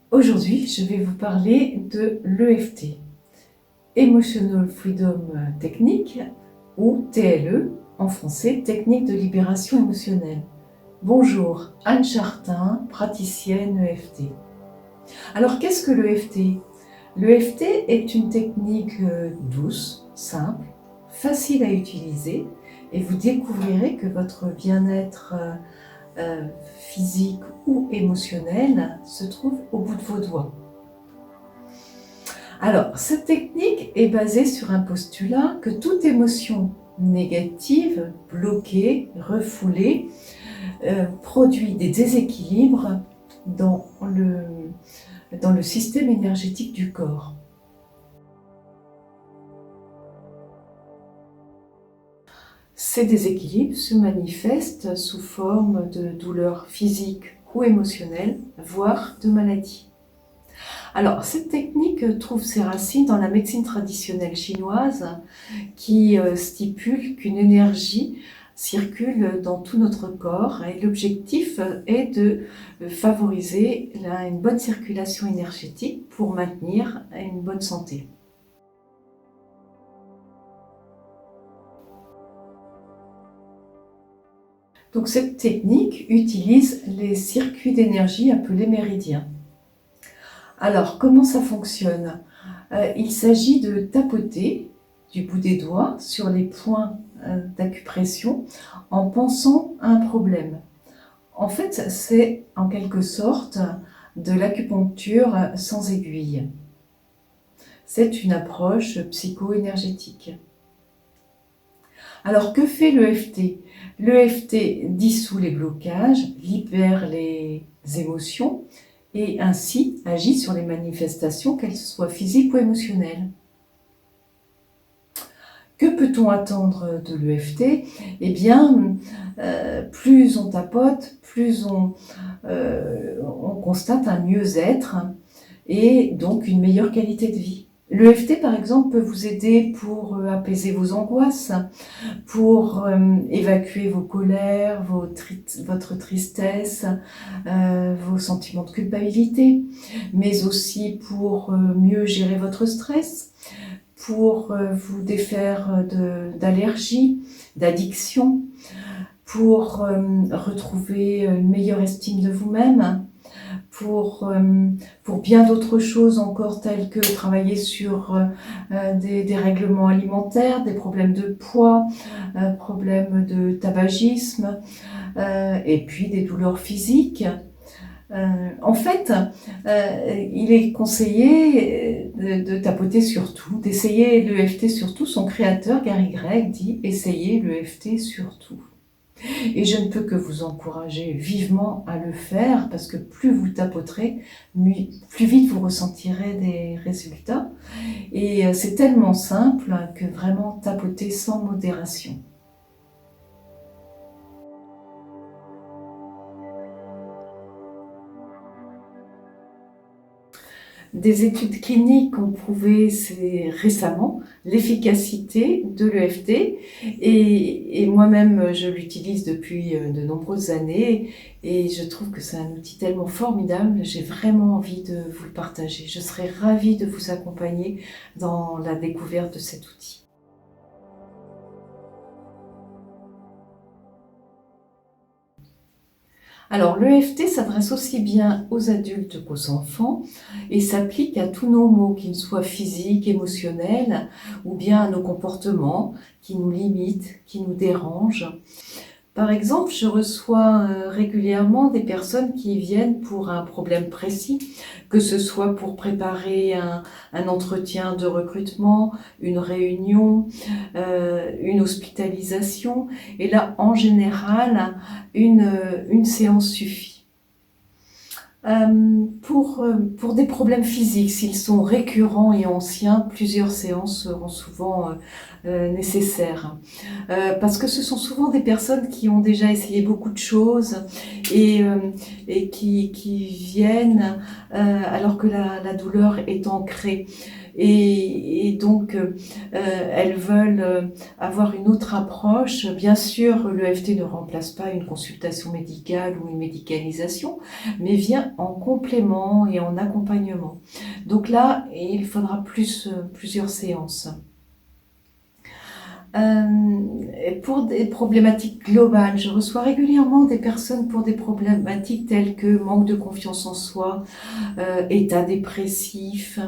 Aujourd'hui, je vais vous parler de l'EFT, Emotional Freedom Technique, ou TLE, en français, Technique de libération émotionnelle. Bonjour, Anne Chartin, praticienne EFT. Alors, qu'est-ce que l'EFT? L'EFT est une technique douce, simple, facile à utiliser, et vous découvrirez que votre bien-être physique ou émotionnel se trouve au bout de vos doigts. Alors, cette technique est basée sur un postulat que toute émotion négative, bloquée, refoulée, produit des déséquilibres dans le système énergétique du corps. Ces déséquilibres se manifestent sous forme de douleurs physiques ou émotionnelles, voire de maladies. Alors, cette technique trouve ses racines dans la médecine traditionnelle chinoise qui stipule qu'une énergie circule dans tout notre corps et l'objectif est de favoriser une bonne circulation énergétique pour maintenir une bonne santé. Donc, cette technique utilise les circuits d'énergie appelés méridiens. Alors, comment ça fonctionne? Il s'agit de tapoter du bout des doigts sur les points d'acupression en pensant à un problème. En fait, c'est en quelque sorte de l'acupuncture sans aiguille. C'est une approche psycho-énergétique. Alors, que fait l'EFT? L'EFT dissout les blocages, libère les émotions, et ainsi agit sur les manifestations, qu'elles soient physiques ou émotionnelles. Que peut-on attendre de l'EFT? Eh bien, plus on tapote, plus on constate un mieux-être et donc une meilleure qualité de vie. L'EFT, par exemple, peut vous aider pour apaiser vos angoisses, pour évacuer vos colères, votre tristesse, vos sentiments de culpabilité, mais aussi pour mieux gérer votre stress, pour vous défaire d'allergies, d'addictions, pour retrouver une meilleure estime de vous-même, pour bien d'autres choses encore, telles que travailler sur des règlements alimentaires, des problèmes de poids, problèmes de tabagisme, et puis des douleurs physiques. En fait, il est conseillé de tapoter sur tout, d'essayer l'EFT sur tout. Son créateur, Gary Gregg, dit « essayez l'EFT sur tout ». Et je ne peux que vous encourager vivement à le faire parce que plus vous tapoterez, plus vite vous ressentirez des résultats. Et c'est tellement simple que vraiment tapoter sans modération. Des études cliniques ont prouvé récemment l'efficacité de l'EFT et moi-même je l'utilise depuis de nombreuses années et je trouve que c'est un outil tellement formidable, j'ai vraiment envie de vous le partager. Je serais ravie de vous accompagner dans la découverte de cet outil. Alors, l'EFT s'adresse aussi bien aux adultes qu'aux enfants et s'applique à tous nos maux, qu'ils soient physiques, émotionnels ou bien à nos comportements qui nous limitent, qui nous dérangent. Par exemple, je reçois régulièrement des personnes qui viennent pour un problème précis, que ce soit pour préparer un entretien de recrutement, une réunion, une hospitalisation. Et là, en général, une séance suffit. Pour des problèmes physiques, s'ils sont récurrents et anciens, plusieurs séances seront souvent nécessaires. Parce que ce sont souvent des personnes qui ont déjà essayé beaucoup de choses et qui viennent alors que la douleur est ancrée. et donc elles veulent avoir une autre approche. Bien sûr, l'EFT ne remplace pas une consultation médicale ou une médicalisation, mais vient en complément et en accompagnement. Donc là, il faudra plusieurs séances. Pour des problématiques globales, je reçois régulièrement des personnes pour des problématiques telles que manque de confiance en soi, état dépressif,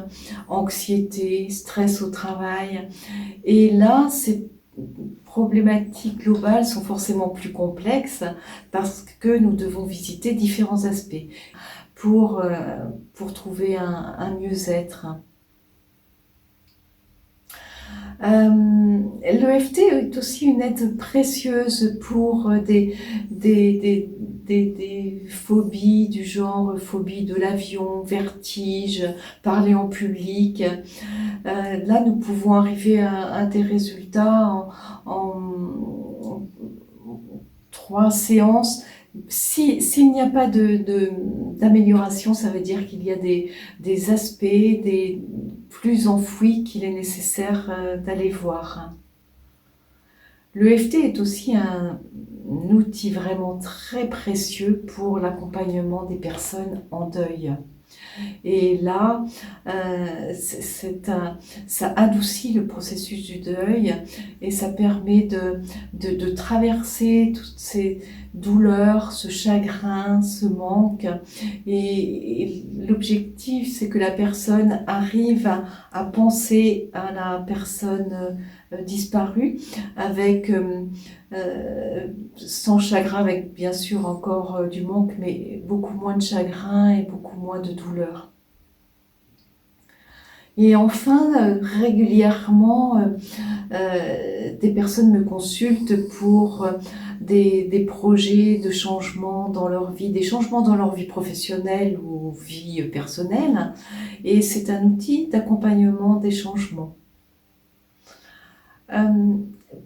anxiété, stress au travail. Et là, ces problématiques globales sont forcément plus complexes parce que nous devons visiter différents aspects pour, trouver un mieux-être. L'EFT est aussi une aide précieuse pour des phobies du genre phobie de l'avion, vertige, parler en public. Là, nous pouvons arriver à des résultats en 3 séances. S'il n'y a pas d'amélioration, ça veut dire qu'il y a des aspects plus enfouis qu'il est nécessaire d'aller voir. L'EFT est aussi un outil vraiment très précieux pour l'accompagnement des personnes en deuil. Et là, ça adoucit le processus du deuil et ça permet de traverser toutes ces douleurs, ce chagrin, ce manque. Et l'objectif, c'est que la personne arrive à penser à la personne disparue avec sans chagrin, avec bien sûr encore du manque, mais beaucoup moins de chagrin et beaucoup moins de douleur. Et enfin, régulièrement, des personnes me consultent pour des projets de changement dans leur vie, des changements dans leur vie professionnelle ou vie personnelle. Et c'est un outil d'accompagnement des changements.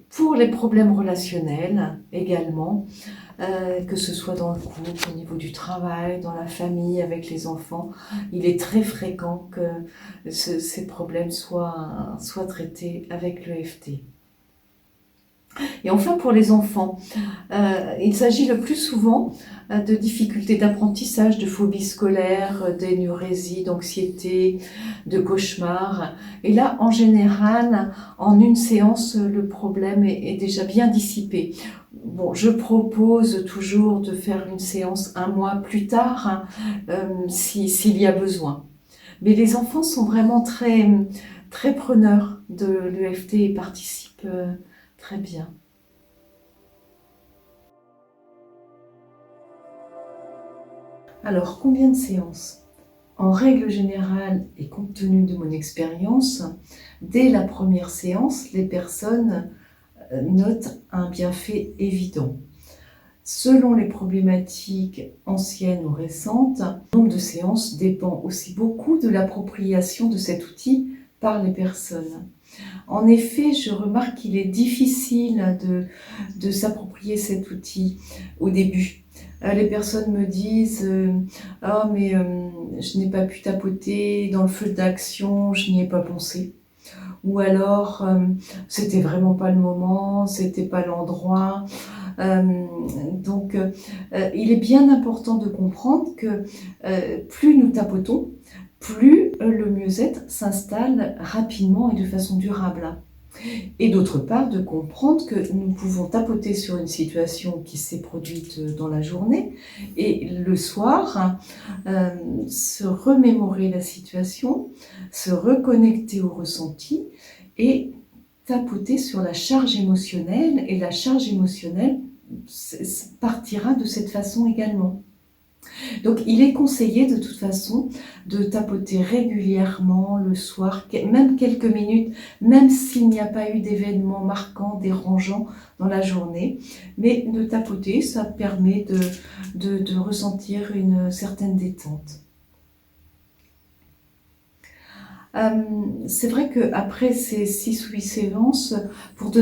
Pour les problèmes relationnels également, que ce soit dans le couple, au niveau du travail, dans la famille, avec les enfants, il est très fréquent que ces problèmes soient traités avec l'EFT. Et enfin, pour les enfants, il s'agit le plus souvent de difficultés d'apprentissage, de phobies scolaires, d'énurésie, d'anxiété, de cauchemars. Et là, en général, en une séance, le problème est déjà bien dissipé. Bon, je propose toujours de faire une séance 1 mois plus tard, s'il y a besoin. Mais les enfants sont vraiment très, très preneurs de l'EFT et participent très bien. Alors, combien de séances? En règle générale, et compte tenu de mon expérience, dès la première séance, les personnes notent un bienfait évident. Selon les problématiques anciennes ou récentes, le nombre de séances dépend aussi beaucoup de l'appropriation de cet outil par les personnes. En effet, je remarque qu'il est difficile de s'approprier cet outil au début. Les personnes me disent « Ah, mais je n'ai pas pu tapoter dans le feu d'action, je n'y ai pas pensé. » Ou alors « C'était vraiment pas le moment, c'était pas l'endroit. » Donc, il est bien important de comprendre que plus nous tapotons, plus le mieux-être s'installe rapidement et de façon durable. Et d'autre part, de comprendre que nous pouvons tapoter sur une situation qui s'est produite dans la journée et le soir, se remémorer la situation, se reconnecter au ressenti et tapoter sur la charge émotionnelle, et la charge émotionnelle partira de cette façon également. Donc il est conseillé de toute façon de tapoter régulièrement le soir, même quelques minutes, même s'il n'y a pas eu d'événements marquants, dérangeants dans la journée. Mais de tapoter, ça permet de ressentir une certaine détente. C'est vrai qu'après ces 6 ou 8 séances, pour euh, de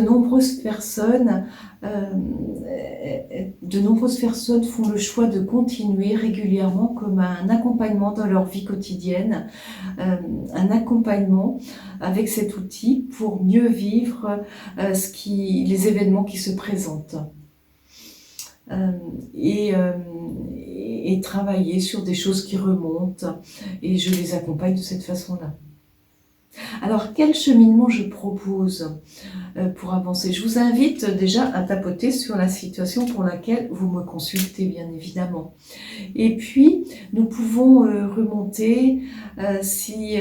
nombreuses personnes font le choix de continuer régulièrement comme un accompagnement dans leur vie quotidienne, un accompagnement avec cet outil pour mieux vivre les événements qui se présentent. Euh, et, euh, et travailler sur des choses qui remontent, et je les accompagne de cette façon-là. Alors, quel cheminement je propose pour avancer? Je vous invite déjà à tapoter sur la situation pour laquelle vous me consultez, bien évidemment. Et puis, nous pouvons remonter, si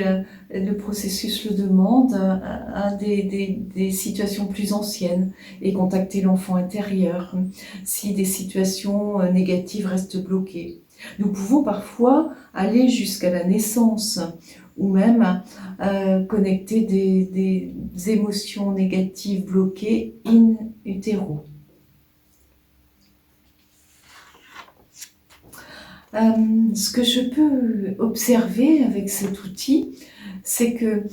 le processus le demande, à des situations plus anciennes et contacter l'enfant intérieur si des situations négatives restent bloquées. Nous pouvons parfois aller jusqu'à la naissance ou même connecter des émotions négatives bloquées in utero. Ce que je peux observer avec cet outil, c'est que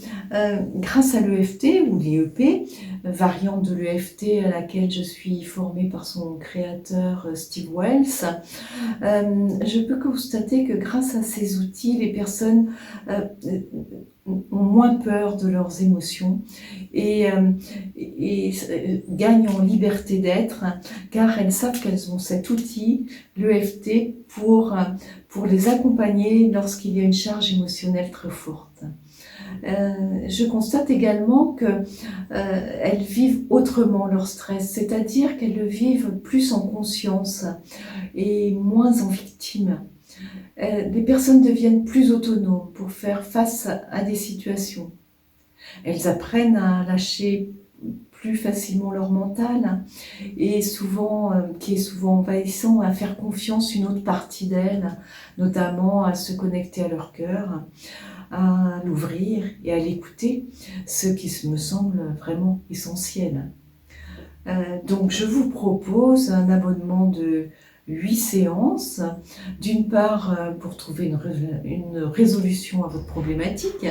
grâce à l'EFT ou l'IEP, variante de l'EFT à laquelle je suis formée par son créateur Steve Wells, je peux constater que grâce à ces outils, les personnes ont moins peur de leurs émotions et gagnent en liberté d'être, car elles savent qu'elles ont cet outil, l'EFT, pour les accompagner lorsqu'il y a une charge émotionnelle très forte. Je constate également qu'elles vivent autrement leur stress, c'est-à-dire qu'elles le vivent plus en conscience et moins en victime. Les personnes deviennent plus autonomes pour faire face à des situations. Elles apprennent à lâcher plus facilement leur mental et qui est souvent envahissant, à faire confiance une autre partie d'elles, notamment à se connecter à leur cœur, à l'ouvrir et à l'écouter, ce qui me semble vraiment essentiel. Donc je vous propose un abonnement de 8 séances, d'une part pour trouver une résolution à votre problématique,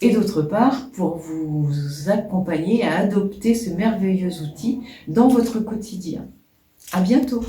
et d'autre part pour vous accompagner à adopter ce merveilleux outil dans votre quotidien. À bientôt!